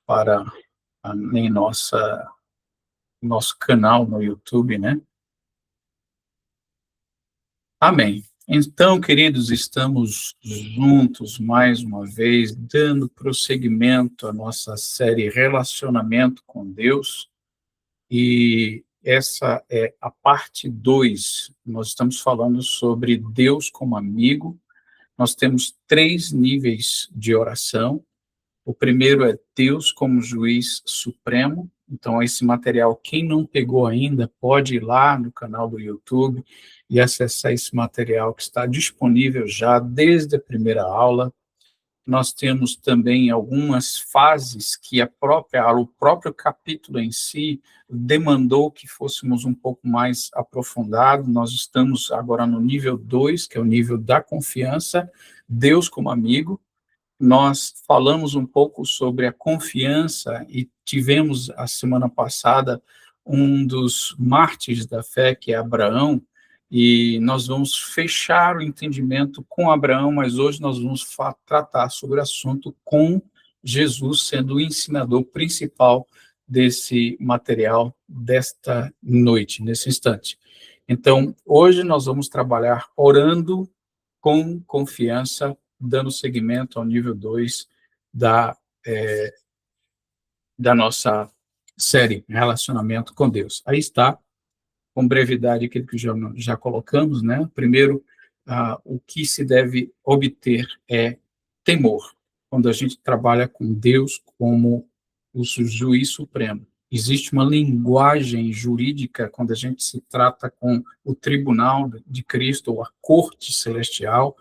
para em nosso canal no YouTube, né? Amém. Então, queridos, estamos juntos mais uma vez, dando prosseguimento à nossa série Relacionamento com Deus, e essa é a parte 2. Nós estamos falando sobre Deus como amigo. Nós temos 3 níveis de oração. O primeiro é Deus como juiz supremo. Então, esse material, quem não pegou ainda, pode ir lá no canal do YouTube e acessar esse material que está disponível já desde a primeira aula. Nós temos também algumas fases que o próprio capítulo em si demandou que fôssemos um pouco mais aprofundados. Nós estamos agora no nível 2, que é o nível da confiança, Deus como amigo. Nós falamos um pouco sobre a confiança e tivemos, a semana passada, um dos mártires da fé, que é Abraão, e nós vamos fechar o entendimento com Abraão, mas hoje nós vamos tratar sobre o assunto com Jesus, sendo o ensinador principal desse material desta noite, nesse instante. Então, hoje nós vamos trabalhar orando com confiança, dando seguimento ao nível 2 da nossa série Relacionamento com Deus. Aí está, com brevidade, aquilo que já colocamos, né? Primeiro, o que se deve obter é temor, quando a gente trabalha com Deus como o juiz supremo. Existe uma linguagem jurídica quando a gente se trata com o tribunal de Cristo, ou a corte celestial,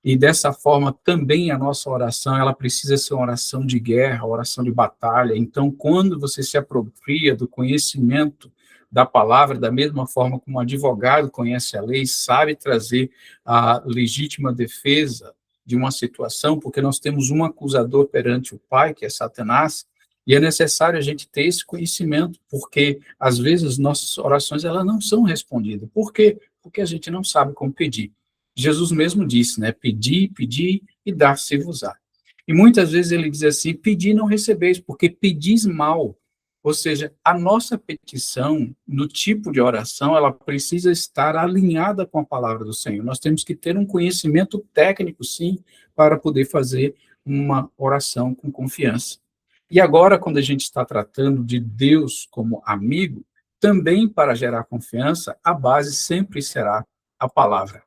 e dessa forma também a nossa oração, ela precisa ser uma oração de guerra, oração de batalha. Então, quando você se apropria do conhecimento da palavra, da mesma forma como um advogado conhece a lei, sabe trazer a legítima defesa de uma situação, porque nós temos um acusador perante o Pai, que é Satanás, e é necessário a gente ter esse conhecimento, porque às vezes nossas orações elas não são respondidas. Por quê? Porque a gente não sabe como pedir. Jesus mesmo disse, né? Pedi, pedi e dar-se-vos-á. E muitas vezes ele diz assim, pedi e não recebeis, porque pedis mal. Ou seja, a nossa petição, no tipo de oração, ela precisa estar alinhada com a palavra do Senhor. Nós temos que ter um conhecimento técnico, sim, para poder fazer uma oração com confiança. E agora, quando a gente está tratando de Deus como amigo, também para gerar confiança, a base sempre será a palavra.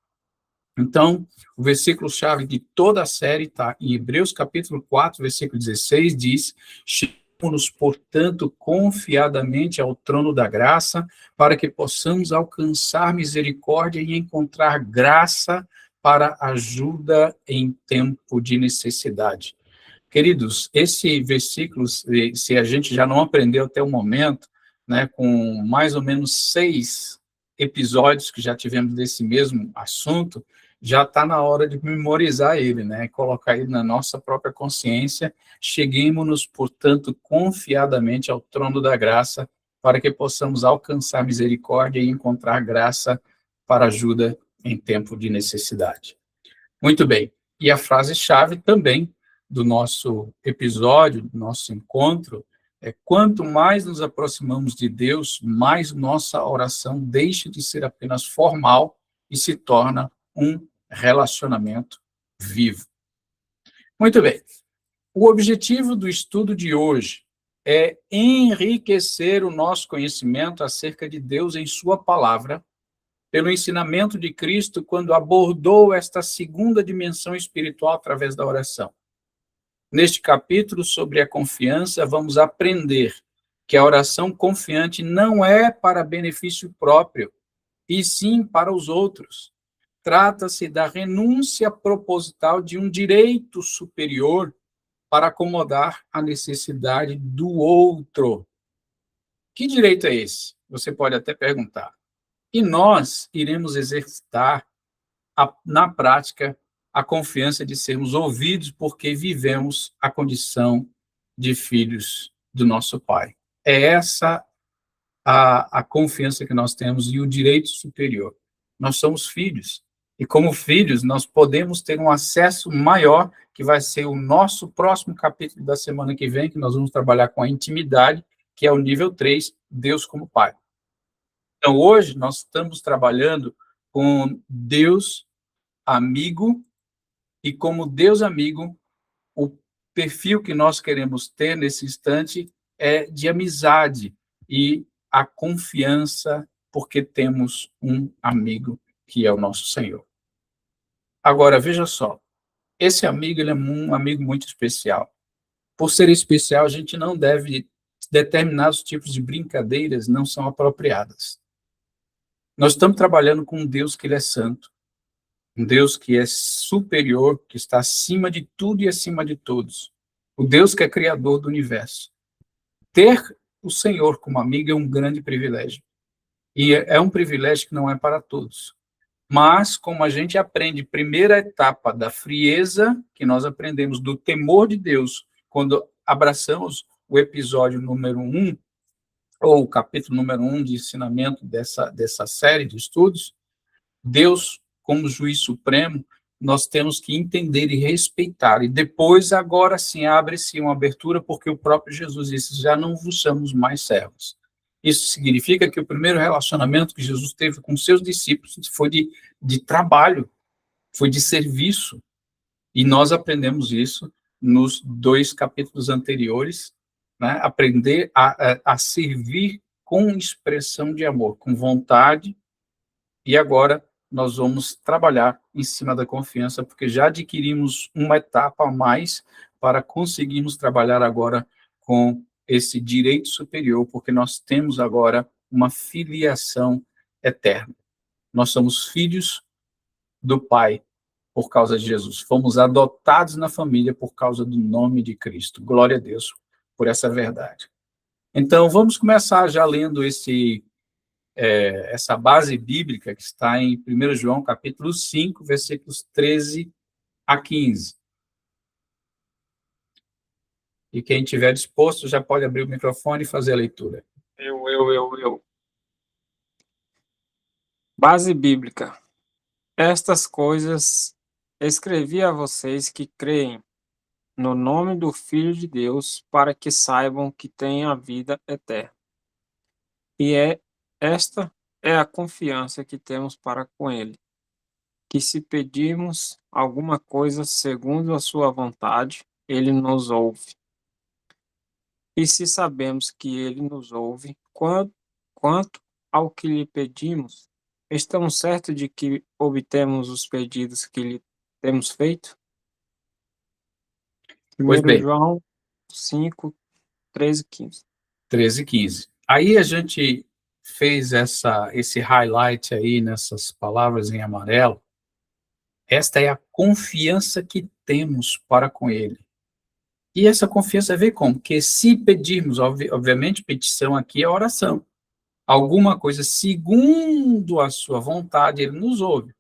Então, o versículo-chave de toda a série está em Hebreus capítulo 4, versículo 16, diz: chegamos-nos, portanto, confiadamente ao trono da graça, para que possamos alcançar misericórdia e encontrar graça para ajuda em tempo de necessidade. Queridos, esse versículo, se a gente já não aprendeu até o momento, né, com mais ou menos 6 episódios que já tivemos desse mesmo assunto, já está na hora de memorizar ele, né, colocar ele na nossa própria consciência. Cheguemos-nos, portanto, confiadamente ao trono da graça, para que possamos alcançar misericórdia e encontrar graça para ajuda em tempo de necessidade. Muito bem. E a frase-chave também do nosso episódio, do nosso encontro, é: quanto mais nos aproximamos de Deus, mais nossa oração deixa de ser apenas formal e se torna um relacionamento vivo. Muito bem. O objetivo do estudo de hoje é enriquecer o nosso conhecimento acerca de Deus em sua palavra, pelo ensinamento de Cristo quando abordou esta segunda dimensão espiritual através da oração. Neste capítulo sobre a confiança, vamos aprender que a oração confiante não é para benefício próprio, e sim para os outros. Trata-se da renúncia proposital de um direito superior para acomodar a necessidade do outro. Que direito é esse? Você pode até perguntar. E nós iremos exercitar na prática a confiança de sermos ouvidos porque vivemos a condição de filhos do nosso Pai. É essa a confiança que nós temos e o direito superior. Nós somos filhos E como filhos, nós podemos ter um acesso maior, que vai ser o nosso próximo capítulo da semana que vem, que nós vamos trabalhar com a intimidade, que é o nível 3, Deus como Pai. Então, hoje, nós estamos trabalhando com Deus amigo, e como Deus amigo, o perfil que nós queremos ter nesse instante é de amizade e a confiança, porque temos um amigo que é o nosso Senhor. Agora, veja só, esse amigo ele é um amigo muito especial. Por ser especial, a gente não deve, determinados tipos de brincadeiras não são apropriadas. Nós estamos trabalhando com um Deus que ele é santo, um Deus que é superior, que está acima de tudo e acima de todos. O Deus que é criador do universo. Ter o Senhor como amigo é um grande privilégio. E é um privilégio que não é para todos. Mas, como a gente aprende, primeira etapa da frieza, que nós aprendemos do temor de Deus, quando abraçamos o episódio número 1, ou o capítulo número 1 de ensinamento dessa série de estudos, Deus, como juiz supremo, nós temos que entender e respeitar. E depois, agora sim, abre-se uma abertura, porque o próprio Jesus disse, já não vos chamamos mais servos. Isso significa que o primeiro relacionamento que Jesus teve com seus discípulos foi de trabalho, foi de serviço. E nós aprendemos isso nos 2 capítulos anteriores, né? Aprender a servir com expressão de amor, com vontade. E agora nós vamos trabalhar em cima da confiança, porque já adquirimos uma etapa a mais para conseguirmos trabalhar agora com esse direito superior, porque nós temos agora uma filiação eterna. Nós somos filhos do Pai por causa de Jesus. Fomos adotados na família por causa do nome de Cristo. Glória a Deus por essa verdade. Então, vamos começar já lendo essa base bíblica que está em 1 João, capítulo 5, versículos 13 a 15. E quem estiver disposto já pode abrir o microfone e fazer a leitura. Eu. Base bíblica. Estas coisas escrevi a vocês que creem no nome do Filho de Deus, para que saibam que têm a vida eterna. E esta é a confiança que temos para com Ele, que se pedirmos alguma coisa segundo a sua vontade, Ele nos ouve. E se sabemos que Ele nos ouve, quanto ao que lhe pedimos, estamos certos de que obtemos os pedidos que lhe temos feito? Pois 1 bem, João 5, 13 e 15. 13 e 15. Aí a gente fez esse highlight aí nessas palavras em amarelo. Esta é a confiança que temos para com Ele. E essa confiança vem como? Que se pedirmos, obviamente, petição aqui é oração. Alguma coisa segundo a sua vontade, Ele nos ouve.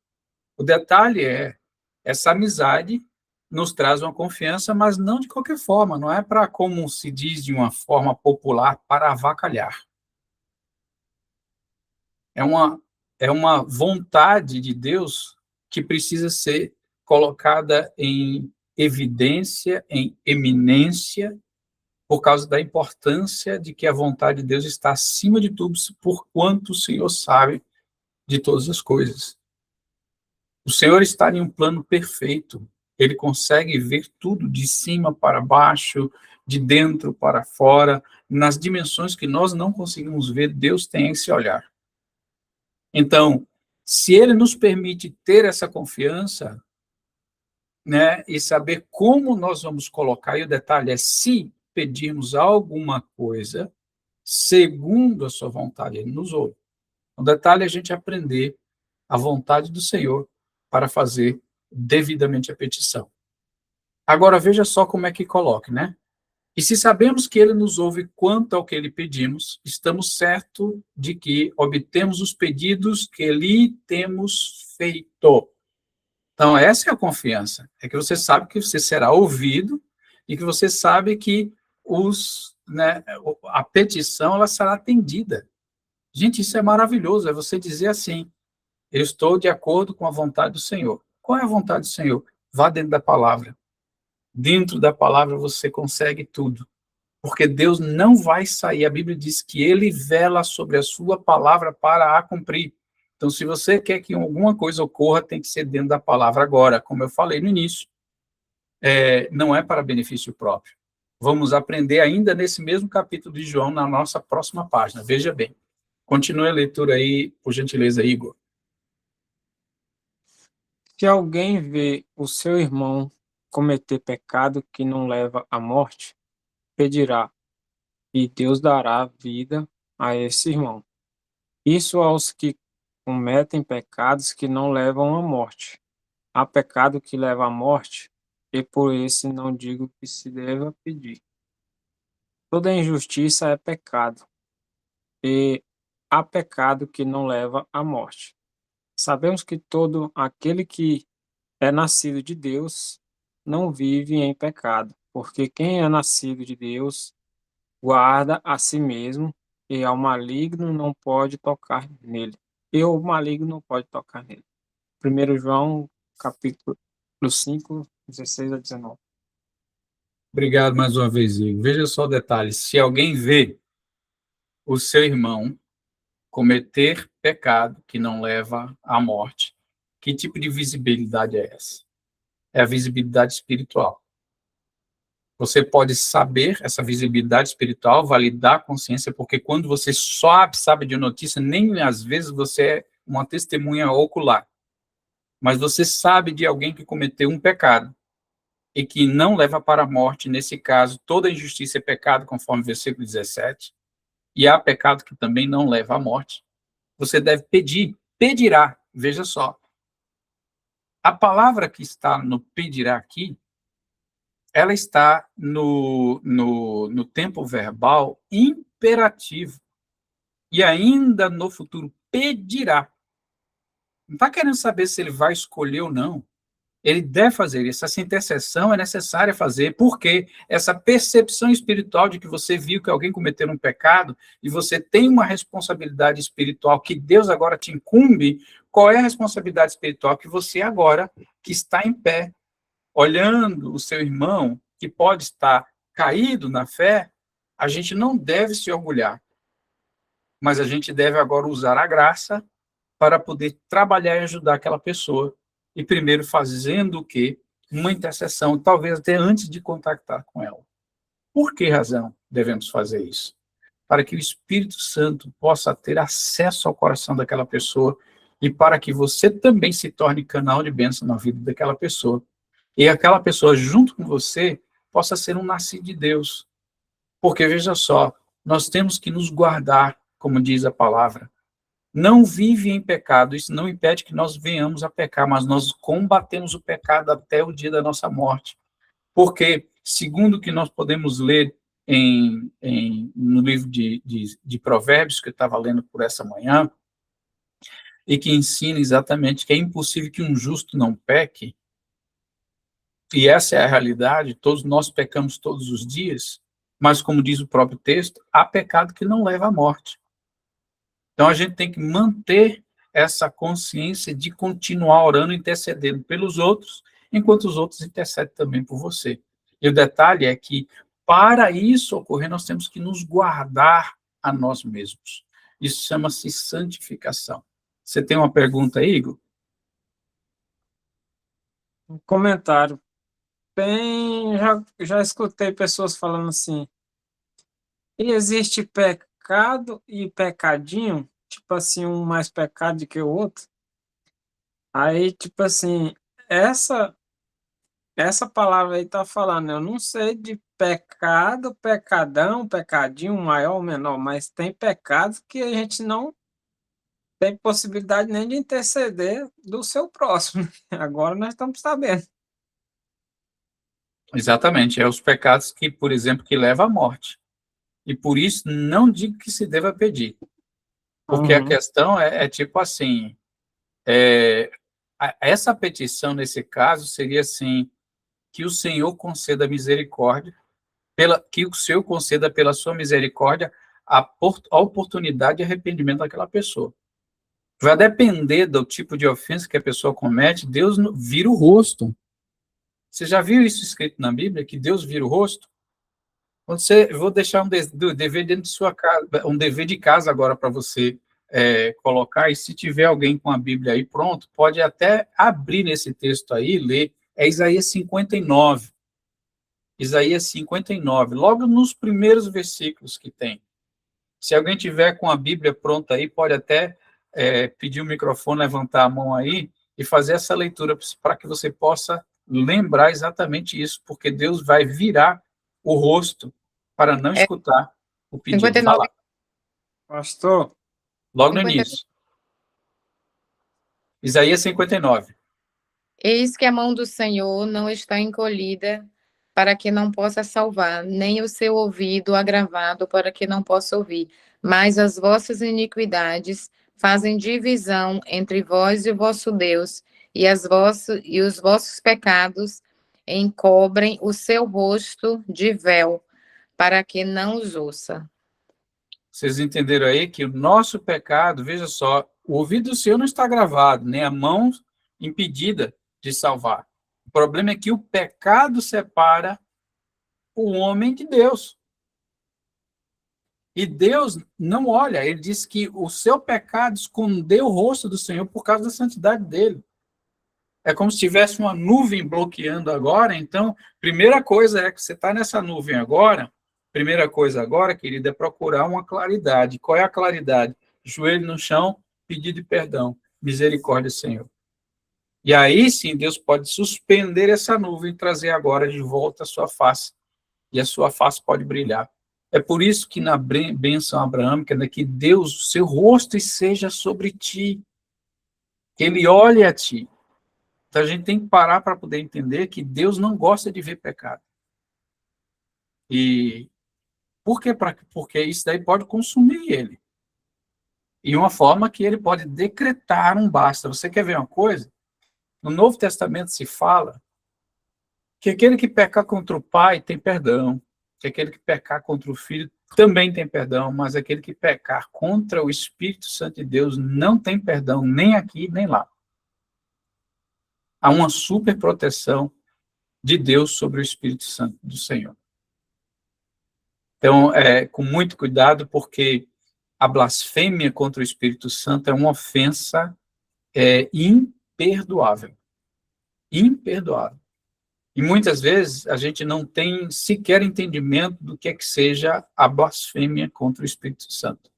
O detalhe é, essa amizade nos traz uma confiança, mas não de qualquer forma, não é para, como se diz de uma forma popular, para avacalhar. É uma vontade de Deus que precisa ser colocada em evidência, em eminência, por causa da importância de que a vontade de Deus está acima de tudo, por quanto o Senhor sabe de todas as coisas. O Senhor está em um plano perfeito. Ele consegue ver tudo de cima para baixo, de dentro para fora, nas dimensões que nós não conseguimos ver, Deus tem esse olhar. Então, se Ele nos permite ter essa confiança, né, e saber como nós vamos colocar, e o detalhe é, se pedirmos alguma coisa, segundo a sua vontade, Ele nos ouve. O detalhe é a gente aprender a vontade do Senhor para fazer devidamente a petição. Agora, veja só como é que coloca, né? E se sabemos que Ele nos ouve quanto ao que lhe pedimos, estamos certos de que obtemos os pedidos que lhe temos feito. Então, essa é a confiança. É que você sabe que você será ouvido e que você sabe que a petição ela será atendida. Gente, isso é maravilhoso. É você dizer assim, Eu estou de acordo com a vontade do Senhor. Qual é a vontade do Senhor? Vá dentro da palavra. Dentro da palavra você consegue tudo. Porque Deus não vai sair. A Bíblia diz que ele vela sobre a sua palavra para a cumprir. Então, se você quer que alguma coisa ocorra, tem que ser dentro da palavra agora. Como eu falei no início, não é para benefício próprio. Vamos aprender ainda nesse mesmo capítulo de João, na nossa próxima página. Veja bem. Continue a leitura aí, por gentileza, Igor. Se alguém vê o seu irmão cometer pecado que não leva à morte, pedirá, e Deus dará vida a esse irmão. Isso aos que cometem pecados que não levam à morte. Há pecado que leva à morte, e por esse não digo que se deva pedir. Toda injustiça é pecado, e há pecado que não leva à morte. Sabemos que todo aquele que é nascido de Deus não vive em pecado, porque quem é nascido de Deus guarda a si mesmo, e ao maligno não pode tocar nele. E o maligno não pode tocar nele. 1 João, capítulo 5, 16 a 19. Obrigado mais uma vez, Igor. Veja só o detalhe. Se alguém vê o seu irmão cometer pecado que não leva à morte, que tipo de visibilidade é essa? É a visibilidade espiritual. Você pode saber essa visibilidade espiritual, validar a consciência, porque quando você sabe de notícia, nem às vezes você é uma testemunha ocular, mas você sabe de alguém que cometeu um pecado e que não leva para a morte. Nesse caso, toda injustiça é pecado, conforme o versículo 17, e há pecado que também não leva à morte. Você deve pedir, pedirá, veja só. A palavra que está no pedirá aqui, ela está no tempo verbal imperativo, e ainda no futuro pedirá. Não está querendo saber se ele vai escolher ou não. Ele deve fazer isso. Essa intercessão é necessária fazer, porque essa percepção espiritual de que você viu que alguém cometeu um pecado e você tem uma responsabilidade espiritual que Deus agora te incumbe. Qual é a responsabilidade espiritual? Que você agora, que está em pé, olhando o seu irmão, que pode estar caído na fé, a gente não deve se orgulhar, mas a gente deve agora usar a graça para poder trabalhar e ajudar aquela pessoa. E primeiro fazendo o quê? Uma intercessão, talvez até antes de contactar com ela. Por que razão devemos fazer isso? Para que o Espírito Santo possa ter acesso ao coração daquela pessoa e para que você também se torne canal de bênção na vida daquela pessoa. E aquela pessoa, junto com você, possa ser um nascido de Deus. Porque, veja só, nós temos que nos guardar, como diz a palavra. Não vive em pecado, isso não impede que nós venhamos a pecar, mas nós combatemos o pecado até o dia da nossa morte. Porque, segundo o que nós podemos ler no livro de Provérbios, que eu estava lendo por essa manhã, e que ensina exatamente que é impossível que um justo não peque, e essa é a realidade, todos nós pecamos todos os dias, mas, como diz o próprio texto, há pecado que não leva à morte. Então, a gente tem que manter essa consciência de continuar orando, intercedendo pelos outros, enquanto os outros intercedem também por você. E o detalhe é que, para isso ocorrer, nós temos que nos guardar a nós mesmos. Isso chama-se santificação. Você tem uma pergunta aí, Igor? Um comentário. Já escutei pessoas falando assim, e existe pecado e pecadinho? Tipo assim, um mais pecado do que o outro? Aí, tipo assim, essa essa palavra aí tá falando, eu não sei de pecado, pecadão, pecadinho, maior ou menor, mas tem pecados que a gente não tem possibilidade nem de interceder do seu próximo. Agora nós estamos sabendo. Exatamente, é os pecados que, por exemplo, que levam à morte. E por isso, não digo que se deva pedir. Porque a Uhum. questão é tipo assim, é, essa petição, nesse caso, seria assim, que o Senhor conceda misericórdia, que o Senhor conceda pela sua misericórdia a oportunidade de arrependimento daquela pessoa. Vai depender do tipo de ofensa que a pessoa comete, Deus vira o rosto. Você já viu isso escrito na Bíblia, que Deus vira o rosto? Eu vou deixar um dever dentro de sua casa, um dever de casa agora para você colocar, e se tiver alguém com a Bíblia aí pronto, pode até abrir nesse texto aí, ler, é Isaías 59. Isaías 59, logo nos primeiros versículos que tem. Se alguém tiver com a Bíblia pronta aí, pode até pedir o microfone, levantar a mão aí e fazer essa leitura para que você possa lembrar exatamente isso, porque Deus vai virar o rosto para não escutar o pedido. 59. Fala. Pastor, Logo no 59. início. Isaías 59. Eis que a mão do Senhor não está encolhida para que não possa salvar, nem o seu ouvido agravado para que não possa ouvir. Mas as vossas iniquidades fazem divisão entre vós e o vosso Deus, e os vossos pecados encobrem o seu rosto de véu, para que não os ouça. Vocês entenderam aí que o nosso pecado, veja só, o ouvido do Senhor não está gravado, nem a mão impedida de salvar. O problema é que o pecado separa o homem de Deus. E Deus não olha, ele diz que o seu pecado escondeu o rosto do Senhor por causa da santidade dele. É como se tivesse uma nuvem bloqueando agora, então, primeira coisa é que você está nessa nuvem agora, primeira coisa agora, querida, é procurar uma claridade. Qual é a claridade? Joelho no chão, pedido de perdão, misericórdia, Senhor. E aí sim, Deus pode suspender essa nuvem e trazer agora de volta a sua face. E a sua face pode brilhar. É por isso que na bênção abraâmica, né, que Deus, seu rosto seja sobre ti, que ele olhe a ti. Então a gente tem que parar para poder entender que Deus não gosta de ver pecado. E por quê? Porque isso daí pode consumir ele. E uma forma que ele pode decretar um basta. Você quer ver uma coisa? No Novo Testamento se fala que aquele que pecar contra o pai tem perdão, que aquele que pecar contra o filho também tem perdão, mas aquele que pecar contra o Espírito Santo de Deus não tem perdão, nem aqui, nem lá. Há uma super proteção de Deus sobre o Espírito Santo do Senhor. Então, com muito cuidado, porque a blasfêmia contra o Espírito Santo é uma ofensa imperdoável. Imperdoável. E muitas vezes a gente não tem sequer entendimento do que seja a blasfêmia contra o Espírito Santo.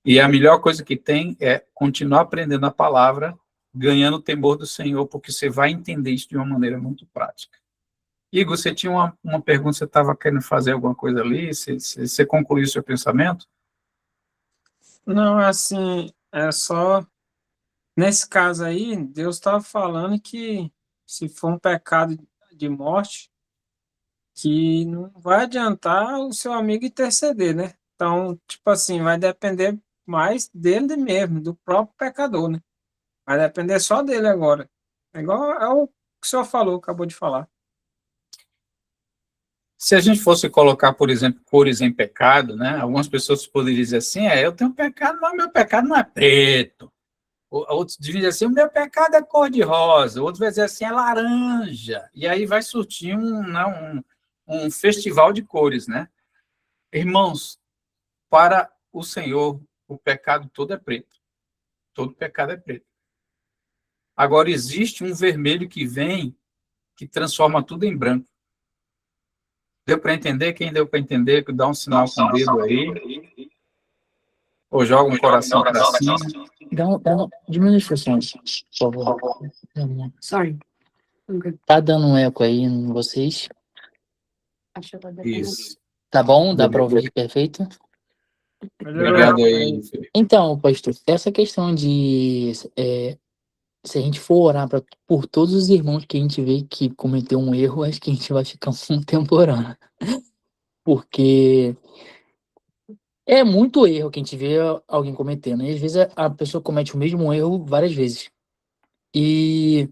E a melhor coisa que tem é continuar aprendendo a palavra, ganhando o temor do Senhor, porque você vai entender isso de uma maneira muito prática. Igor, você tinha uma pergunta, você estava querendo fazer alguma coisa ali? Você concluiu o seu pensamento? não, assim, é só... Nesse caso aí, Deus estava falando que se for um pecado de morte, que não vai adiantar o seu amigo interceder, né? Então, tipo assim, vai depender mais dele mesmo, do próprio pecador, né? Vai depender só dele agora. É igual é o que o senhor falou, acabou de falar. Se a gente fosse colocar, por exemplo, cores em pecado, né? Algumas pessoas poderiam dizer assim, eu tenho pecado, mas meu pecado não é preto. Outros dizem assim, o meu pecado é cor-de-rosa. Outros vão dizer assim, é laranja. E aí vai surgir um festival de cores, né? Irmãos, para o Senhor, o pecado todo é preto. Todo pecado é preto. Agora, existe um vermelho que vem, que transforma tudo em branco. Deu para entender? Quem deu para entender, que dá um sinal com o dedo aí. Ou joga um coração para cima. Diminui os sons, por favor. Sorry. Tá dando um eco aí em vocês? Isso. Tá bom? Dá para ouvir perfeito? Obrigado aí, Felipe. Então, pastor, essa questão de se a gente for orar por todos os irmãos que a gente vê que cometeu um erro, acho que a gente vai ficar um tempo orando. Porque é muito erro que a gente vê alguém cometendo. E às vezes a pessoa comete o mesmo erro várias vezes. E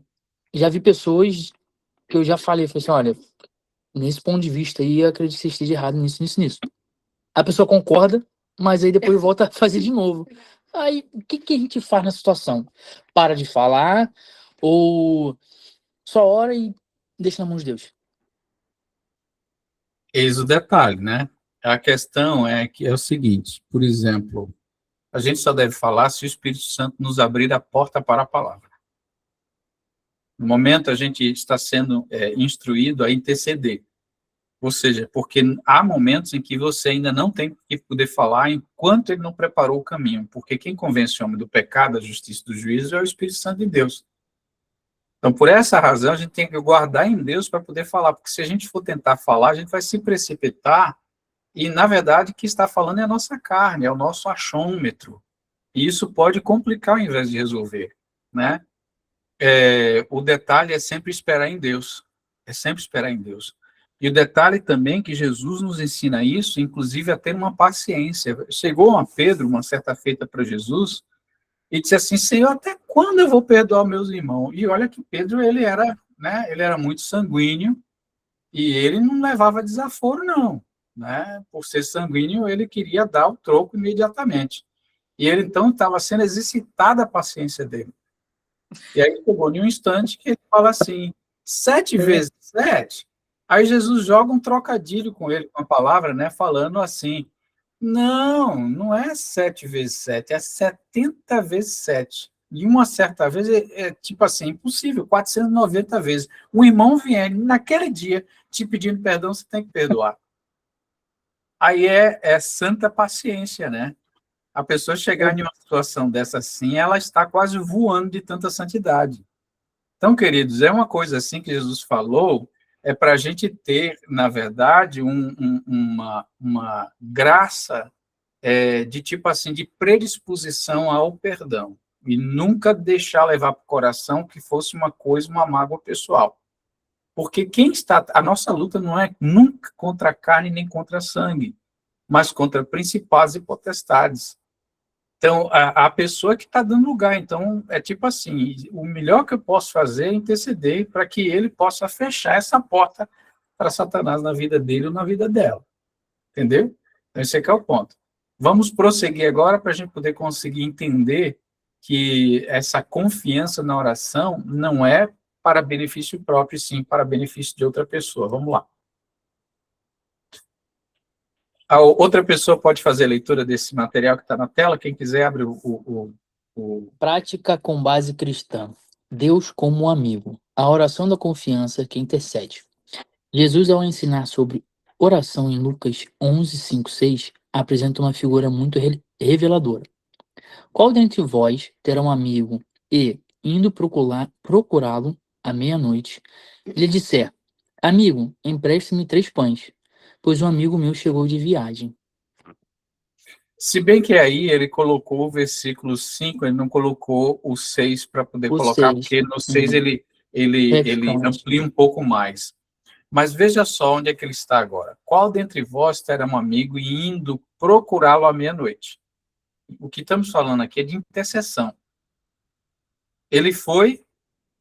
já vi pessoas que eu já falei assim, olha, nesse ponto de vista aí, eu acredito que você esteja errado nisso. A pessoa concorda, mas aí depois volta a fazer de novo. Aí, o que que a gente faz na situação? Para de falar ou só ora e deixa na mão de Deus? Eis o detalhe, né? A questão é que é o seguinte, por exemplo, a gente só deve falar se o Espírito Santo nos abrir a porta para a palavra. No momento, a gente está sendo instruído a interceder. Ou seja, porque há momentos em que você ainda não tem que poder falar enquanto ele não preparou o caminho. Porque quem convence o homem do pecado, da justiça e do juízo é o Espírito Santo de Deus. Então, por essa razão, a gente tem que guardar em Deus para poder falar. Porque se a gente for tentar falar, a gente vai se precipitar e, na verdade, o que está falando é a nossa carne, é o nosso achômetro. E isso pode complicar ao invés de resolver, né? O detalhe é sempre esperar em Deus. É sempre esperar em Deus. E o detalhe também que Jesus nos ensina isso, inclusive a ter uma paciência. Chegou a Pedro, uma certa feita para Jesus, e disse assim, Senhor, até quando eu vou perdoar meus irmãos? E olha que Pedro, ele era, né, ele era muito sanguíneo, e ele não levava desaforo, não. Né? Por ser sanguíneo, ele queria dar o troco imediatamente. E ele, então, estava sendo exercitada a paciência dele. E aí chegou em um instante que ele fala assim, 7 vezes 7. Aí Jesus joga um trocadilho com ele, com a palavra, né, falando assim, não é 7 vezes 7, é 70 vezes 7. E uma certa vez tipo assim, impossível, 490 vezes. O irmão vier naquele dia te pedindo perdão, você tem que perdoar. Aí é santa paciência, né? A pessoa chegar em uma situação dessa assim, ela está quase voando de tanta santidade. Então, queridos, é uma coisa assim que Jesus falou, é para a gente ter, na verdade, uma graça de tipo assim, de predisposição ao perdão. E nunca deixar levar para o coração que fosse uma coisa, uma mágoa pessoal. Porque a nossa luta não é nunca contra a carne nem contra a sangue, mas contra principados e potestades. Então, a pessoa que está dando lugar. Então, é tipo assim, o melhor que eu posso fazer é interceder para que ele possa fechar essa porta para Satanás na vida dele ou na vida dela. Entendeu? Então, esse aqui é o ponto. Vamos prosseguir agora para a gente poder conseguir entender que essa confiança na oração não é para benefício próprio, sim para benefício de outra pessoa. Vamos lá. A outra pessoa pode fazer a leitura desse material que está na tela. Quem quiser, abre o... Prática com base cristã. Deus como um amigo. A oração da confiança que intercede. Jesus, ao ensinar sobre oração em Lucas 11, 5, 6, apresenta uma figura muito reveladora. Qual dentre vós terá um amigo e, indo procurá-lo à meia-noite, lhe disser: Amigo, empreste-me 3 pães, pois um amigo meu chegou de viagem. Se bem que aí ele colocou o versículo 5, ele não colocou o 6 para poder O colocar, 6. porque no 6 ele amplia um pouco mais. Mas veja só onde é que ele está agora. Qual dentre vós terá um amigo e indo procurá-lo à meia-noite? O que estamos falando aqui é de intercessão. Ele foi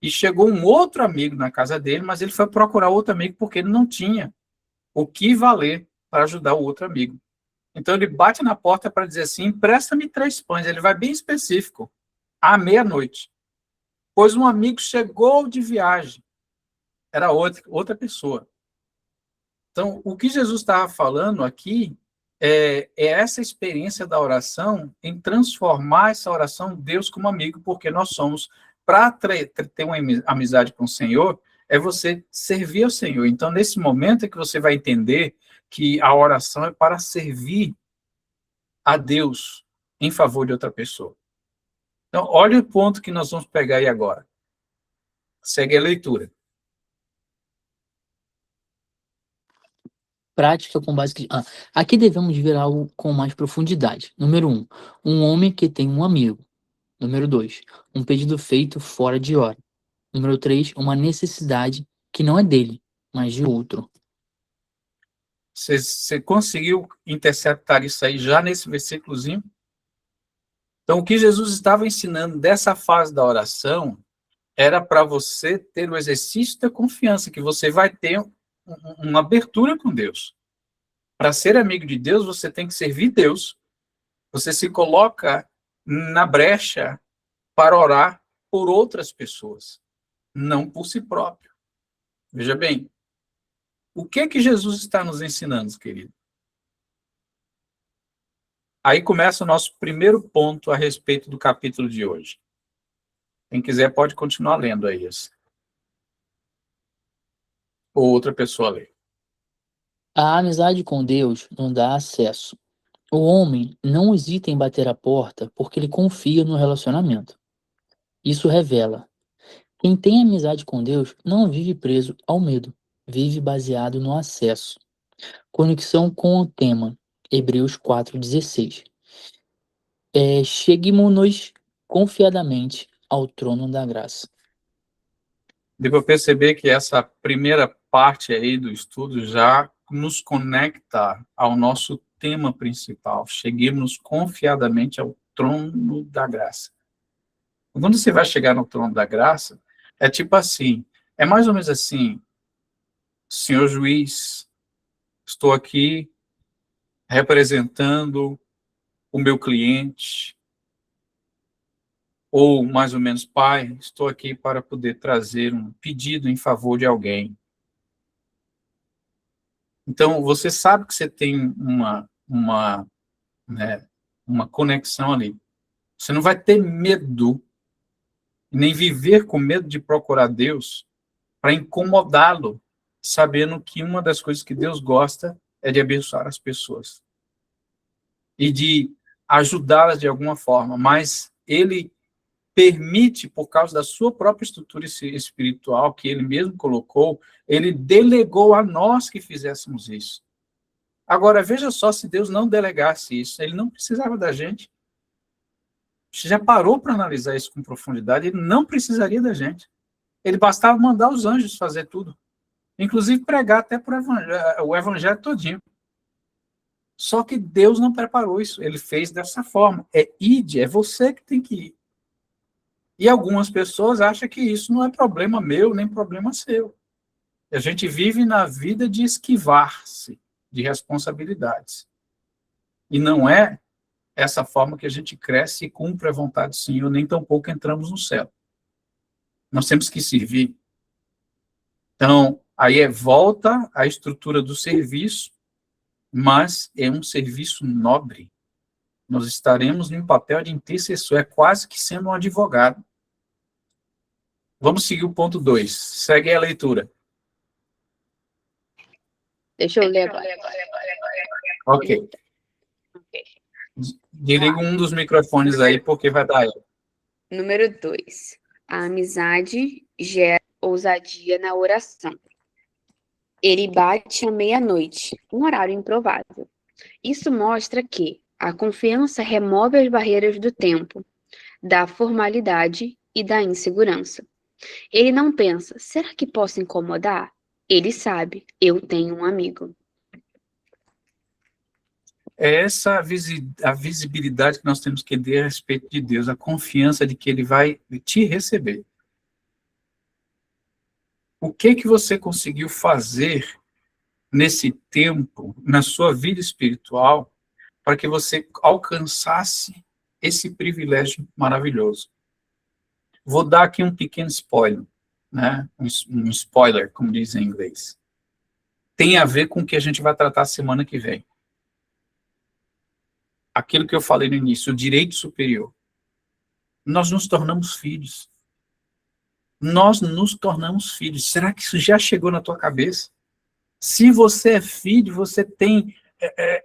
e chegou um outro amigo na casa dele, mas ele foi procurar outro amigo porque ele não tinha o que valer para ajudar o outro amigo. Então ele bate na porta para dizer assim, empresta-me 3 pães. Ele vai bem específico, à meia-noite. Pois um amigo chegou de viagem. Era outra pessoa. Então, o que Jesus estava falando aqui é essa experiência da oração em transformar essa oração Deus como amigo, porque nós somos, para ter uma amizade com o Senhor, é você servir ao Senhor. Então, nesse momento é que você vai entender que a oração é para servir a Deus em favor de outra pessoa. Então, olha o ponto que nós vamos pegar aí agora. Segue a leitura. Prática com base cristã. Aqui devemos ver algo com mais profundidade. Número 1. Um homem que tem um amigo. Número 2. Um pedido feito fora de hora. Número 3. Uma necessidade que não é dele, mas de outro. Você conseguiu interceptar isso aí já nesse versículozinho? Então, o que Jesus estava ensinando dessa fase da oração era para você ter o exercício da confiança, que você vai ter uma abertura com Deus. Para ser amigo de Deus, você tem que servir Deus. Você se coloca na brecha para orar por outras pessoas, não por si próprio. Veja bem, o que é que Jesus está nos ensinando, querido? Aí começa o nosso primeiro ponto a respeito do capítulo de hoje. Quem quiser pode continuar lendo aí esse. Ou outra pessoa lê. A amizade com Deus não dá acesso. O homem não hesita em bater a porta porque ele confia no relacionamento. Isso revela: quem tem amizade com Deus não vive preso ao medo, vive baseado no acesso. Conexão com o tema, Hebreus 4,16. Cheguemo-nos confiadamente ao trono da graça. Deu para perceber que essa primeira parte aí do estudo já nos conecta ao nosso tema principal. Cheguemos confiadamente ao trono da graça. Quando você vai chegar no trono da graça, é tipo assim, é mais ou menos assim: senhor juiz, estou aqui representando o meu cliente, ou mais ou menos, pai, estou aqui para poder trazer um pedido em favor de alguém. Então, você sabe que você tem uma conexão ali. Você não vai ter medo, nem viver com medo de procurar Deus para incomodá-lo, sabendo que uma das coisas que Deus gosta é de abençoar as pessoas e de ajudá-las de alguma forma, mas ele permite, por causa da sua própria estrutura espiritual, que ele mesmo colocou, ele delegou a nós que fizéssemos isso. Agora, veja só, se Deus não delegasse isso, ele não precisava da gente. Você já parou para analisar isso com profundidade? Ele não precisaria da gente. Ele bastava mandar os anjos fazer tudo. Inclusive pregar até o evangelho todinho. Só que Deus não preparou isso. Ele fez dessa forma. É ide, é você que tem que ir. E algumas pessoas acham que isso não é problema meu, nem problema seu. A gente vive na vida de esquivar-se de responsabilidades. E não é essa forma que a gente cresce e cumpre a vontade do Senhor, nem tampouco entramos no céu. Nós temos que servir. Então, aí volta à estrutura do serviço, mas é um serviço nobre. Nós estaremos em um papel de intercessor, é quase que sendo um advogado. Vamos seguir o ponto 2. Segue a leitura. Deixa eu ler agora. Ok. Desliga um dos microfones aí, porque vai dar erro. Número 2. A amizade gera ousadia na oração. Ele bate à meia-noite, um horário improvável. Isso mostra que a confiança remove as barreiras do tempo, da formalidade e da insegurança. Ele não pensa, será que posso incomodar? Ele sabe, eu tenho um amigo. É essa a visibilidade que nós temos que ter a respeito de Deus, a confiança de que Ele vai te receber. O que você conseguiu fazer nesse tempo, na sua vida espiritual, para que você alcançasse esse privilégio maravilhoso? Vou dar aqui um pequeno spoiler, né? Um spoiler, como dizem em inglês. Tem a ver com o que a gente vai tratar semana que vem. Aquilo que eu falei no início, o direito superior. Nós nos tornamos filhos. Nós nos tornamos filhos. Será que isso já chegou na tua cabeça? Se você é filho, você tem...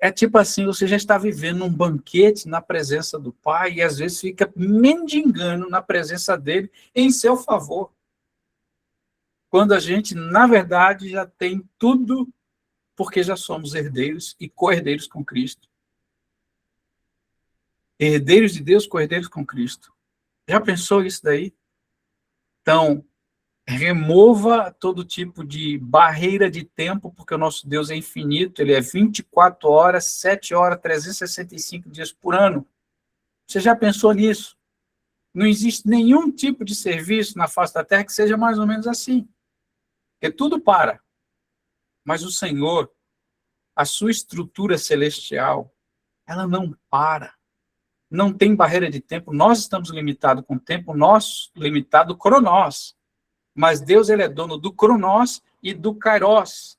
É tipo assim, você já está vivendo um banquete na presença do Pai e às vezes fica mendigando na presença dele em seu favor. Quando a gente, na verdade, já tem tudo, porque já somos herdeiros e co-herdeiros com Cristo. Herdeiros de Deus, co-herdeiros com Cristo. Já pensou isso daí? Então, remova todo tipo de barreira de tempo, porque o nosso Deus é infinito, ele é 24 horas, 7 horas, 365 dias por ano. Você já pensou nisso? Não existe nenhum tipo de serviço na face da terra que seja mais ou menos assim. Porque tudo para. Mas o Senhor, a sua estrutura celestial, ela não para. não tem barreira de tempo, nós estamos limitados com o tempo, nós limitado cronós. Mas Deus, ele é dono do cronós e do kairos.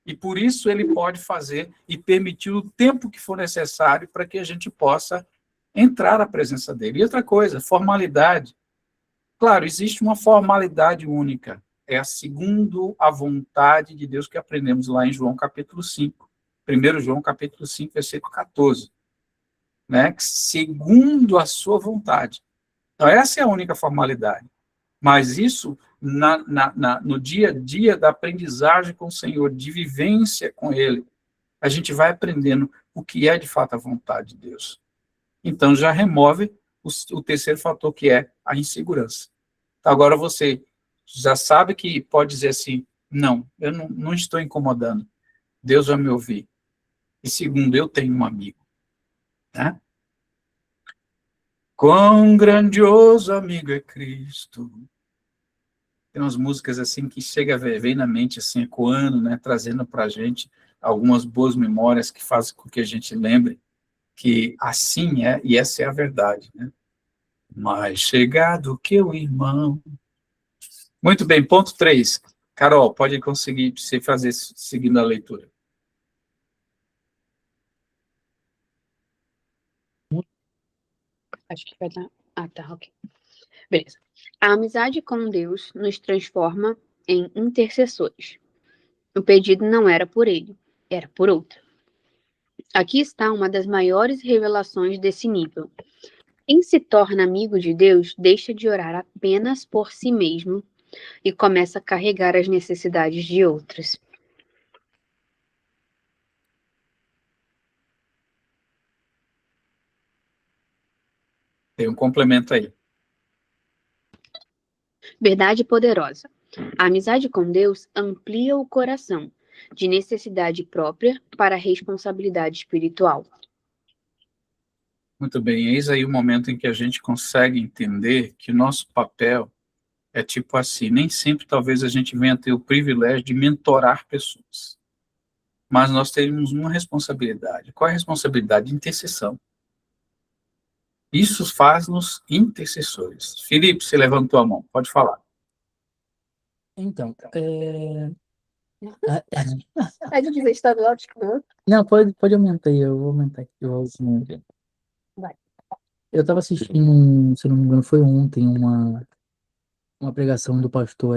E por isso ele pode fazer e permitir o tempo que for necessário para que a gente possa entrar na presença dele. E outra coisa, formalidade. Claro, existe uma formalidade única. É a segundo a vontade de Deus que aprendemos lá em João capítulo 5. 1 João capítulo 5, versículo 14. Né? Segundo a sua vontade. Então, essa é a única formalidade. Mas isso, no dia a dia da aprendizagem com o Senhor, de vivência com Ele, a gente vai aprendendo o que é de fato a vontade de Deus. Então, já remove o terceiro fator, que é a insegurança. Então, agora você já sabe que pode dizer assim, não, eu não estou incomodando, Deus vai me ouvir. E segundo, eu tenho um amigo. Né? Quão grandioso amigo é Cristo. Tem umas músicas assim que chega a ver na mente, assim, ecoando, né, trazendo para a gente algumas boas memórias que fazem com que a gente lembre que assim é, e essa é a verdade, né? Mais chegado que o irmão. Muito bem, ponto 3. Carol, pode conseguir você fazer seguindo a leitura. Acho que vai dar. Ah, tá, ok. Beleza. A amizade com Deus nos transforma em intercessores. O pedido não era por ele, era por outro. Aqui está uma das maiores revelações desse nível. Quem se torna amigo de Deus deixa de orar apenas por si mesmo e começa a carregar as necessidades de outros. Tem um complemento aí. Verdade poderosa. A amizade com Deus amplia o coração, de necessidade própria para responsabilidade espiritual. Muito bem, eis aí o momento em que a gente consegue entender que o nosso papel é tipo assim, nem sempre talvez a gente venha ter o privilégio de mentorar pessoas, mas nós temos uma responsabilidade. Qual é a responsabilidade? De intercessão. Isso faz-nos intercessores. Felipe, você levantou a mão, pode falar. Então, A gente dizer estadual, não, pode aumentar aí, eu vou aumentar aqui. Vai. Eu estava assistindo, se eu não me engano, foi ontem, uma pregação do pastor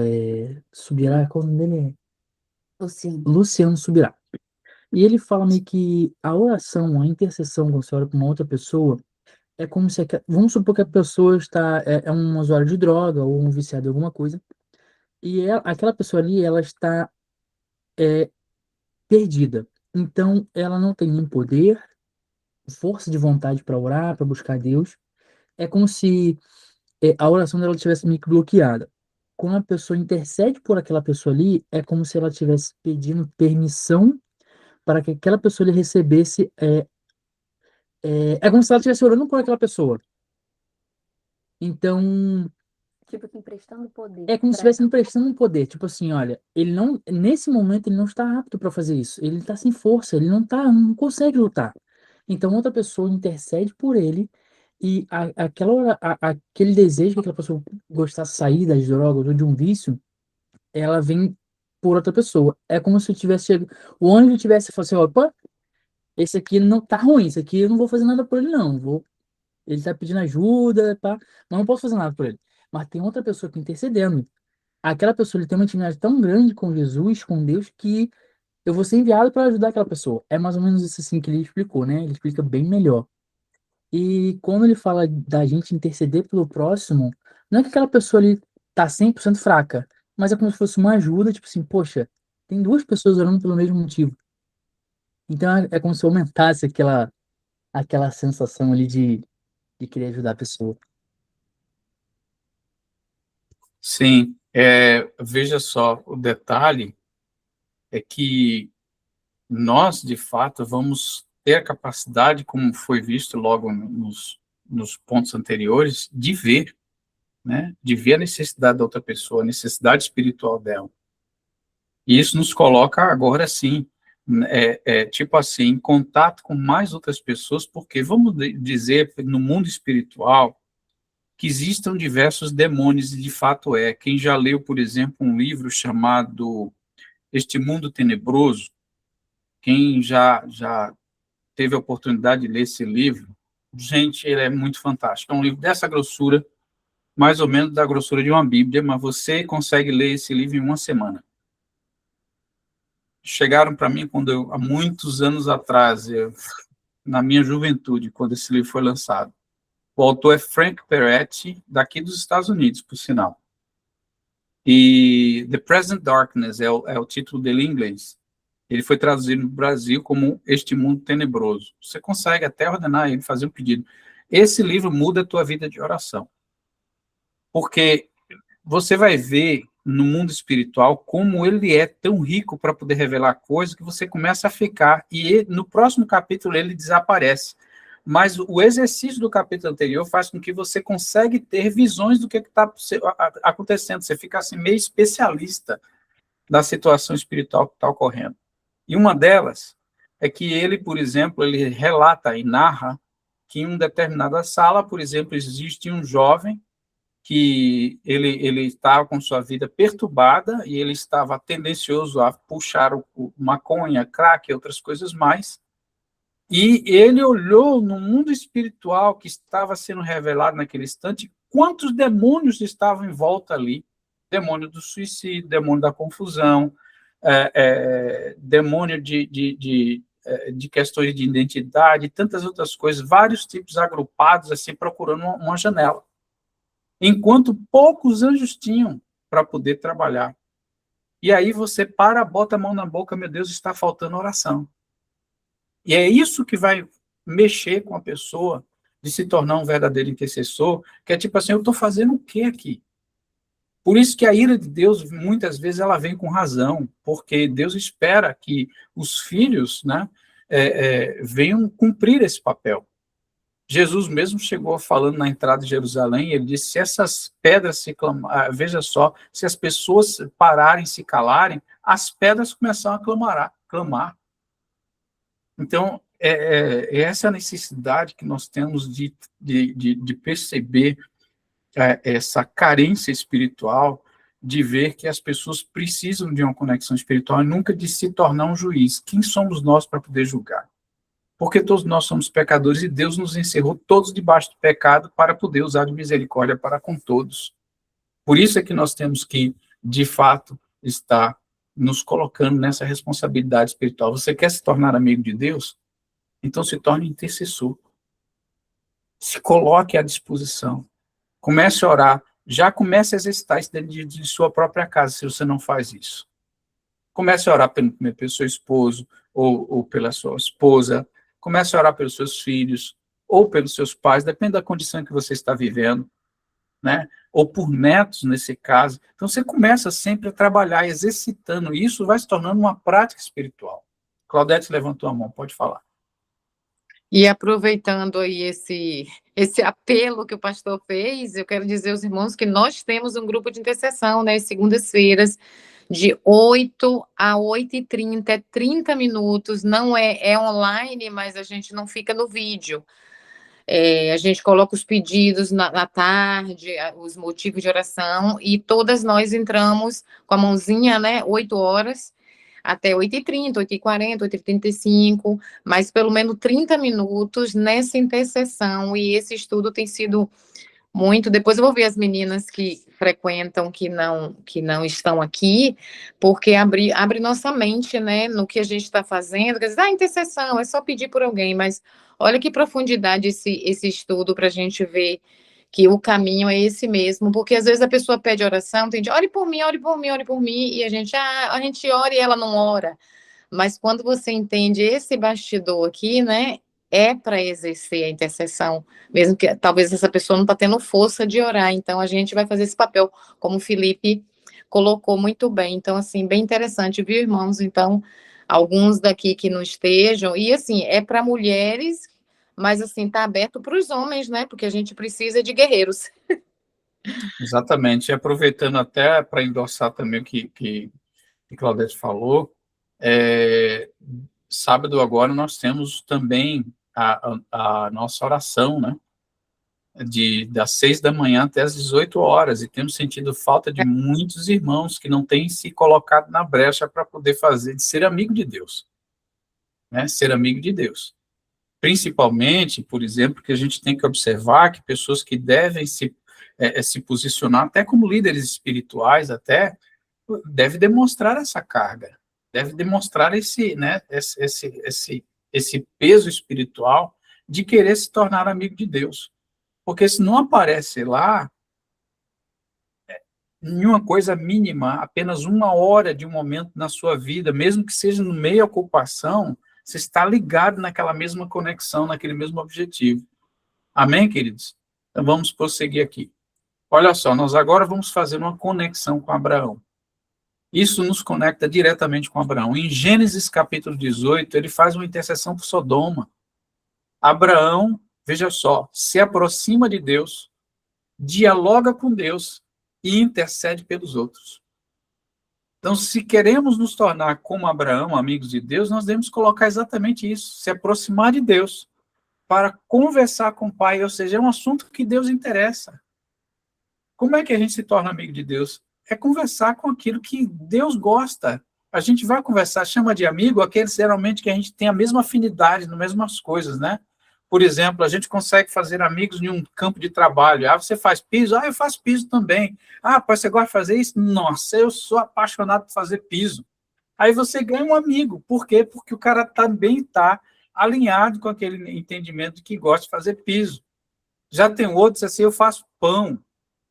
Subirá, qual o nome dele? Luciano Subirá. E ele fala meio que a oração, a intercessão, quando você ora para uma outra pessoa, é como se, vamos supor que a pessoa é um usuário de droga ou um viciado em alguma coisa, e aquela pessoa ali, ela está perdida. Então, ela não tem nem poder, força de vontade para orar, para buscar Deus. É como se a oração dela estivesse meio que bloqueada. Quando a pessoa intercede por aquela pessoa ali, é como se ela estivesse pedindo permissão para que aquela pessoa lhe recebesse. É como se ela estivesse orando por aquela pessoa. Então, Tipo assim, emprestando poder. é como se estivesse emprestando um poder. Tipo assim, olha, ele não, nesse momento ele não está apto para fazer isso. Ele está sem força, ele não consegue lutar. Então outra pessoa intercede por ele e aquele desejo que aquela pessoa gostasse de sair das drogas ou de um vício, ela vem por outra pessoa. É como se o anjo tivesse falado assim, opa, esse aqui não tá ruim, esse aqui eu não vou fazer nada por ele não, ele tá pedindo ajuda, tá? Mas não posso fazer nada por ele. Mas tem outra pessoa que intercedendo. Aquela pessoa ele tem uma intimidade tão grande com Jesus, com Deus, que eu vou ser enviado para ajudar aquela pessoa. É mais ou menos isso assim que ele explicou, né? Ele explica bem melhor. E quando ele fala da gente interceder pelo próximo, não é que aquela pessoa ali tá 100% fraca, mas é como se fosse uma ajuda, tipo assim, poxa, tem duas pessoas orando pelo mesmo motivo. Então é como se aumentasse aquela sensação ali de querer ajudar a pessoa. Sim, veja só, o detalhe é que nós, de fato, vamos ter a capacidade, como foi visto logo nos pontos anteriores, de ver, né? De ver a necessidade da outra pessoa, a necessidade espiritual dela. E isso nos coloca agora, sim, tipo assim, em contato com mais outras pessoas, porque vamos dizer, no mundo espiritual, que existam diversos demônios, e de fato é. Quem já leu, por exemplo, um livro chamado Este Mundo Tenebroso, quem já teve a oportunidade de ler esse livro, gente, ele é muito fantástico. É um livro dessa grossura, mais ou menos da grossura de uma Bíblia, mas você consegue ler esse livro em uma semana. Chegaram para mim há muitos anos atrás, na minha juventude, quando esse livro foi lançado. O autor é Frank Peretti, daqui dos Estados Unidos, por sinal. E The Present Darkness é o título dele em inglês. Ele foi traduzido no Brasil como Este Mundo Tenebroso. Você consegue até ordenar ele, fazer um pedido. Esse livro muda a tua vida de oração. Porque você vai ver no mundo espiritual como ele é tão rico para poder revelar coisas que você começa a ficar. E no próximo capítulo ele desaparece. Mas o exercício do capítulo anterior faz com que você consiga ter visões do que está acontecendo. Você fica assim, meio especialista da situação espiritual que está ocorrendo. E uma delas é que ele, por exemplo, ele relata e narra que em uma determinada sala, por exemplo, existe um jovem que ele estava com sua vida perturbada e ele estava tendencioso a puxar o maconha, crack e outras coisas mais. E ele olhou no mundo espiritual que estava sendo revelado naquele instante, quantos demônios estavam em volta ali. Demônio do suicídio, demônio da confusão, demônio de questões de identidade, e tantas outras coisas, vários tipos agrupados, assim, procurando uma janela. Enquanto poucos anjos tinham para poder trabalhar. E aí você bota a mão na boca, meu Deus, está faltando oração. E é isso que vai mexer com a pessoa de se tornar um verdadeiro intercessor, que é tipo assim, eu estou fazendo o quê aqui? Por isso que a ira de Deus, muitas vezes, ela vem com razão, porque Deus espera que os filhos, né, venham cumprir esse papel. Jesus mesmo chegou falando na entrada de Jerusalém, ele disse, se essas pedras se clamar, veja só, se as pessoas pararem, se calarem, as pedras começam a clamar. Então, essa a necessidade que nós temos de perceber essa carência espiritual, de ver que as pessoas precisam de uma conexão espiritual e nunca de se tornar um juiz. Quem somos nós para poder julgar? Porque todos nós somos pecadores e Deus nos encerrou todos debaixo do pecado para poder usar de misericórdia para com todos. Por isso é que nós temos que, de fato, estar nos colocando nessa responsabilidade espiritual. Você quer se tornar amigo de Deus? Então se torne intercessor. Se coloque à disposição. Comece a orar. Já comece a exercitar isso dentro de sua própria casa, se você não faz isso. Comece a orar pelo seu esposo ou pela sua esposa. Comece a orar pelos seus filhos ou pelos seus pais, depende da condição que você está vivendo, né? Ou por netos, nesse caso. Então, você começa sempre a trabalhar, exercitando. E isso vai se tornando uma prática espiritual. Claudete levantou a mão, pode falar. E aproveitando aí esse apelo que o pastor fez, eu quero dizer aos irmãos que nós temos um grupo de intercessão, né, segundas-feiras, de 8 a 8h30, é 30 minutos, não é online, mas a gente não fica no vídeo. A gente coloca os pedidos na tarde, os motivos de oração, e todas nós entramos com a mãozinha, né, 8 horas, até 8h30, 8h40, 8h35, mas pelo menos 30 minutos nessa intercessão, e esse estudo tem sido muito. Depois eu vou ver as meninas que frequentam, que não estão aqui, porque abre nossa mente, né, no que a gente está fazendo. Quer dizer, intercessão é só pedir por alguém, mas olha que profundidade esse estudo para a gente ver que o caminho é esse mesmo, porque às vezes a pessoa pede oração, tem de ore por mim, ore por mim, ore por mim, e a gente ora e ela não ora. Mas quando você entende esse bastidor aqui, né, é para exercer a intercessão, mesmo que talvez essa pessoa não está tendo força de orar, então a gente vai fazer esse papel, como o Felipe colocou muito bem. Então, assim, bem interessante, viu, irmãos? Então, alguns daqui que não estejam, e assim, é para mulheres, mas assim, está aberto para os homens, né? Porque a gente precisa de guerreiros. Exatamente. E aproveitando até para endossar também o que Claudete falou, Sábado agora nós temos também a nossa oração, né? Das 6 da manhã até as 18 horas, e temos sentido falta de muitos irmãos que não têm se colocado na brecha para poder de ser amigo de Deus, né? Ser amigo de Deus. Principalmente, por exemplo, que a gente tem que observar que pessoas que devem se posicionar até como líderes espirituais, deve demonstrar essa carga, deve demonstrar né, esse peso espiritual de querer se tornar amigo de Deus. Porque se não aparece lá, em uma coisa mínima, apenas 1 hora de um momento na sua vida, mesmo que seja no meio da ocupação, você está ligado naquela mesma conexão, naquele mesmo objetivo. Amém, queridos? Então vamos prosseguir aqui. Olha só, nós agora vamos fazer uma conexão com Abraão. Isso nos conecta diretamente com Abraão. Em Gênesis capítulo 18, ele faz uma intercessão por Sodoma. Abraão, veja só, se aproxima de Deus, dialoga com Deus e intercede pelos outros. Então, se queremos nos tornar como Abraão, amigos de Deus, nós devemos colocar exatamente isso, se aproximar de Deus para conversar com o Pai, ou seja, é um assunto que Deus interessa. Como é que a gente se torna amigo de Deus? É conversar com aquilo que Deus gosta. A gente vai conversar, chama de amigo aqueles geralmente que a gente tem a mesma afinidade nas mesmas coisas, né? Por exemplo, a gente consegue fazer amigos em um campo de trabalho. Você faz piso? Eu faço piso também. Pai, você gosta de fazer isso? Nossa, eu sou apaixonado por fazer piso. Aí você ganha um amigo. Por quê? Porque o cara também está alinhado com aquele entendimento de que gosta de fazer piso. Já tem outros assim, eu faço pão,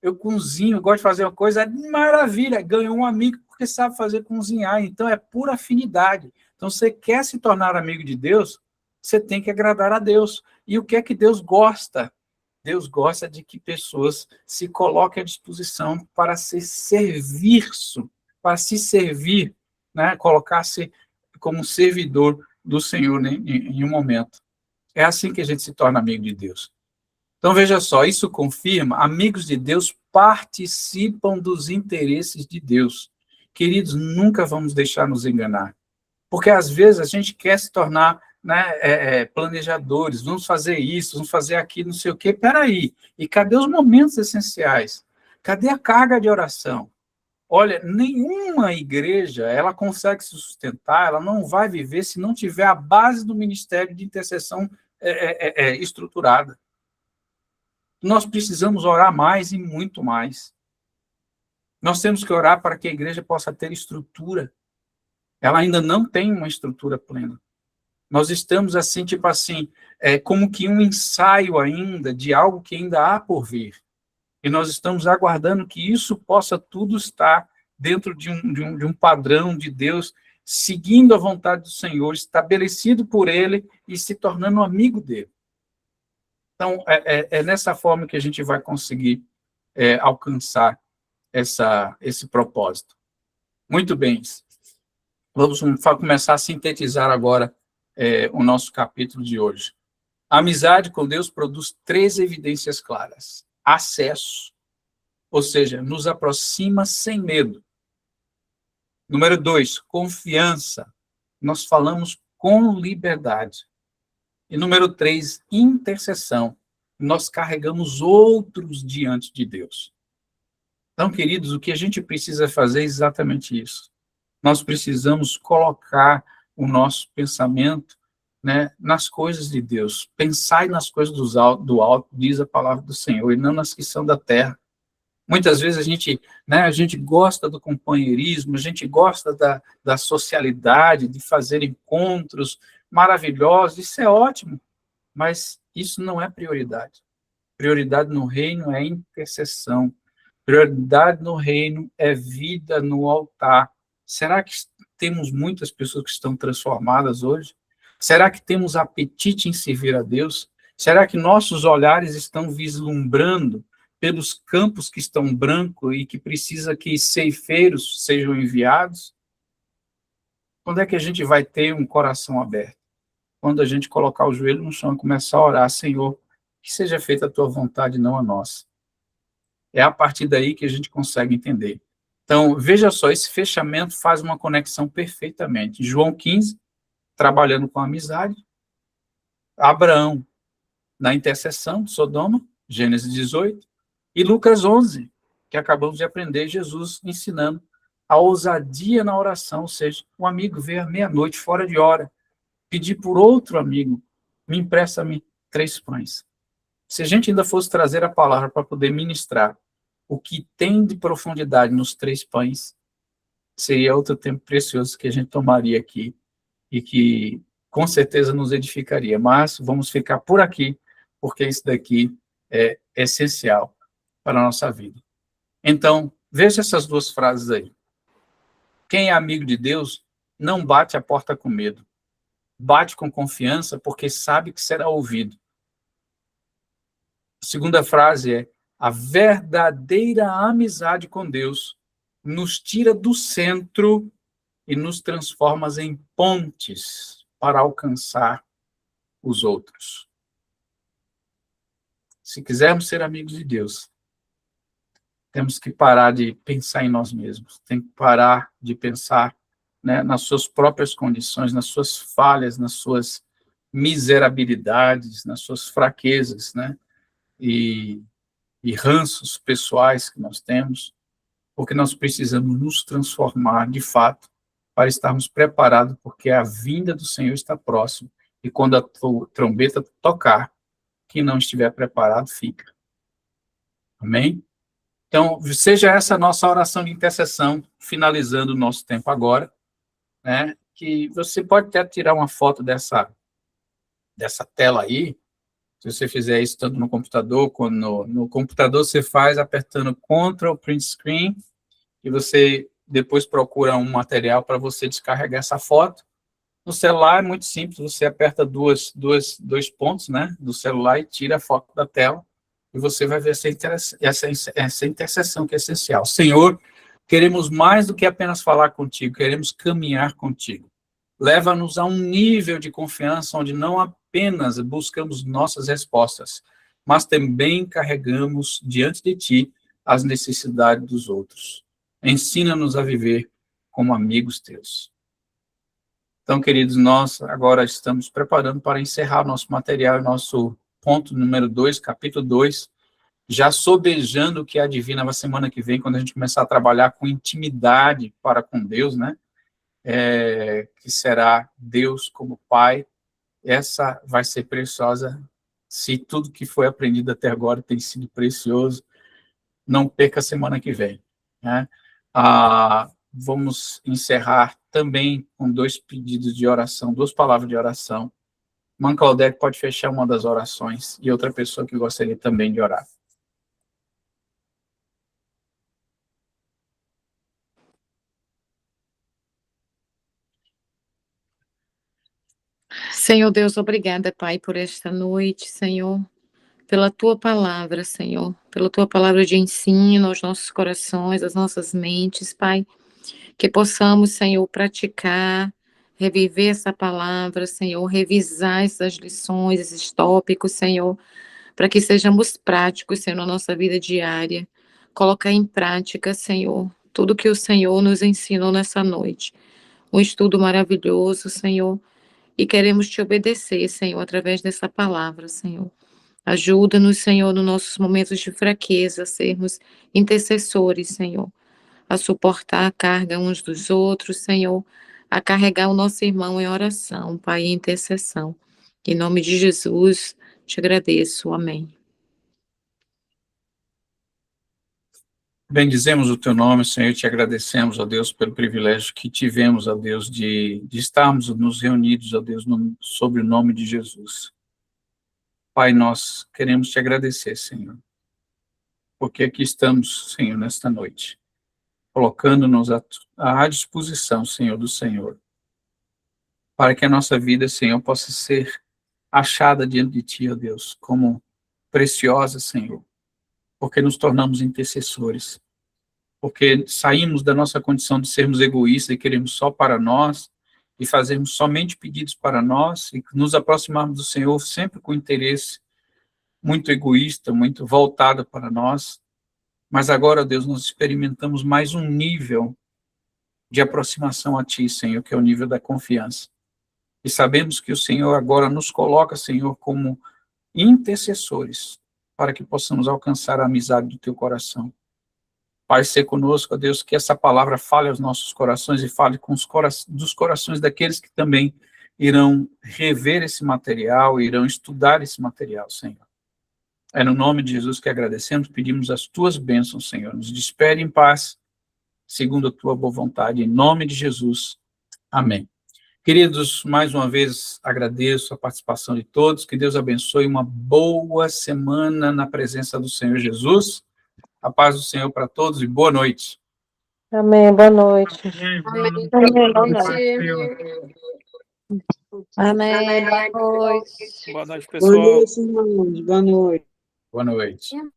eu cozinho, eu gosto de fazer uma coisa, maravilha, ganhou um amigo porque sabe fazer cozinhar. Então é pura afinidade. Então você quer se tornar amigo de Deus, você tem que agradar a Deus. E o que é que Deus gosta? Deus gosta de que pessoas se coloquem à disposição para se servir, né? Colocar-se como servidor do Senhor, né? em um momento. É assim que a gente se torna amigo de Deus. Então, veja só, isso confirma, amigos de Deus participam dos interesses de Deus. Queridos, nunca vamos deixar nos enganar. Porque, às vezes, a gente quer se tornar, né, planejadores, vamos fazer isso, vamos fazer aquilo, não sei o quê. Peraí, e cadê os momentos essenciais? Cadê a carga de oração? Olha, nenhuma igreja, ela consegue se sustentar, ela não vai viver se não tiver a base do ministério de intercessão estruturada. Nós precisamos orar mais e muito mais. Nós temos que orar para que a igreja possa ter estrutura. Ela ainda não tem uma estrutura plena. Nós estamos assim, como que um ensaio ainda de algo que ainda há por vir. E nós estamos aguardando que isso possa tudo estar dentro de um padrão de Deus, seguindo a vontade do Senhor, estabelecido por Ele e se tornando um amigo dele. Então, é nessa forma que a gente vai conseguir alcançar esse propósito. Muito bem. Vamos começar a sintetizar agora o nosso capítulo de hoje. A amizade com Deus produz 3 evidências claras. Acesso, ou seja, nos aproxima sem medo. Número 2, confiança. Nós falamos com liberdade. E número 3, intercessão. Nós carregamos outros diante de Deus. Então, queridos, o que a gente precisa fazer é exatamente isso. Nós precisamos colocar o nosso pensamento, né, nas coisas de Deus. Pensai nas coisas do alto, diz a palavra do Senhor, e não nas que são da terra. Muitas vezes a gente gosta do companheirismo, a gente gosta da socialidade, de fazer encontros maravilhosos, isso é ótimo, mas isso não é prioridade. Prioridade no reino é intercessão. Prioridade no reino é vida no altar. Será que temos muitas pessoas que estão transformadas hoje? Será que temos apetite em servir a Deus? Será que nossos olhares estão vislumbrando pelos campos que estão brancos e que precisa que ceifeiros sejam enviados? Quando é que a gente vai ter um coração aberto? Quando a gente colocar o joelho no chão e começar a orar, Senhor, que seja feita a tua vontade, não a nossa. É a partir daí que a gente consegue entender. Então, veja só, esse fechamento faz uma conexão perfeitamente. João 15, trabalhando com a amizade. Abraão, na intercessão de Sodoma, Gênesis 18. E Lucas 11, que acabamos de aprender, Jesus ensinando a ousadia na oração, ou seja, um amigo veio à meia-noite, fora de hora, pedir por outro amigo, me empresta-me 3 pães. Se a gente ainda fosse trazer a palavra para poder ministrar o que tem de profundidade nos 3 pães, seria outro tempo precioso que a gente tomaria aqui e que com certeza nos edificaria. Mas vamos ficar por aqui, porque isso daqui é essencial para a nossa vida. Então, veja essas 2 frases aí. Quem é amigo de Deus não bate a porta com medo. Bate com confiança porque sabe que será ouvido. A segunda frase é: a verdadeira amizade com Deus nos tira do centro e nos transforma em pontes para alcançar os outros. Se quisermos ser amigos de Deus, temos que parar de pensar em nós mesmos, tem que parar de pensar, né, nas suas próprias condições, nas suas falhas, nas suas miserabilidades, nas suas fraquezas, né, e ranços pessoais que nós temos, porque nós precisamos nos transformar, de fato, para estarmos preparados, porque a vinda do Senhor está próxima, e quando a trombeta tocar, quem não estiver preparado, fica. Amém? Então, seja essa a nossa oração de intercessão, finalizando o nosso tempo agora, né, que você pode até tirar uma foto dessa tela aí, se você fizer isso tanto no computador, quando no computador você faz apertando Ctrl Print Screen, e você depois procura um material para você descarregar essa foto. No celular é muito simples, você aperta dois pontos, né, do celular e tira a foto da tela, e você vai ver essa intercessão que é essencial. Senhor, queremos mais do que apenas falar contigo, queremos caminhar contigo. Leva-nos a um nível de confiança onde não apenas buscamos nossas respostas, mas também carregamos diante de ti as necessidades dos outros. Ensina-nos a viver como amigos teus. Então, queridos, nós agora estamos preparando para encerrar nosso material, nosso ponto número 2, capítulo 2, já sobejando o que há de vir na semana que vem, quando a gente começar a trabalhar com intimidade para com Deus, né? Que será Deus como Pai. Essa vai ser preciosa. Se tudo que foi aprendido até agora tem sido precioso, não perca a semana que vem, né? Vamos encerrar também com 2 pedidos de oração, 2 palavras de oração. Irmã Claudete pode fechar uma das orações e outra pessoa que gostaria também de orar. Senhor Deus, obrigada, Pai, por esta noite, Senhor, pela Tua palavra, Senhor, pela Tua palavra de ensino aos nossos corações, às nossas mentes, Pai, que possamos, Senhor, praticar, reviver essa palavra, Senhor, revisar essas lições, esses tópicos, Senhor, para que sejamos práticos, Senhor, na nossa vida diária, colocar em prática, Senhor, tudo que o Senhor nos ensinou nessa noite. Um estudo maravilhoso, Senhor, e queremos te obedecer, Senhor, através dessa palavra, Senhor. Ajuda-nos, Senhor, nos nossos momentos de fraqueza, a sermos intercessores, Senhor, a suportar a carga uns dos outros, Senhor, a carregar o nosso irmão em oração, Pai, em intercessão. Em nome de Jesus, te agradeço. Amém. Bendizemos o teu nome, Senhor, e te agradecemos, ó Deus, pelo privilégio que tivemos, ó Deus, de estarmos nos reunidos, ó Deus, sobre o nome de Jesus. Pai, nós queremos te agradecer, Senhor, porque aqui estamos, Senhor, nesta noite, colocando-nos à disposição, Senhor, do Senhor, para que a nossa vida, Senhor, possa ser achada diante de ti, ó Deus, como preciosa, Senhor, porque nos tornamos intercessores, porque saímos da nossa condição de sermos egoístas e queremos só para nós, e fazermos somente pedidos para nós, e nos aproximarmos do Senhor sempre com interesse muito egoísta, muito voltado para nós, Mas agora, Deus, nós experimentamos mais um nível de aproximação a Ti, Senhor, que é o nível da confiança. E sabemos que o Senhor agora nos coloca, Senhor, como intercessores, para que possamos alcançar a amizade do Teu coração. Pai, ser conosco, ó Deus, que essa palavra fale aos nossos corações e fale com dos corações daqueles que também irão rever esse material, irão estudar esse material, Senhor. É no nome de Jesus que agradecemos, pedimos as Tuas bênçãos, Senhor. Nos despede em paz, segundo a Tua boa vontade, em nome de Jesus. Amém. Queridos, mais uma vez agradeço a participação de todos, que Deus abençoe uma boa semana na presença do Senhor Jesus. A paz do Senhor para todos e boa noite. Amém, boa noite. Amém. Amém, boa Boa noite. noite. Amém, boa noite. Boa noite, Boa pessoal. noite, irmãos. Boa noite. Boa noite.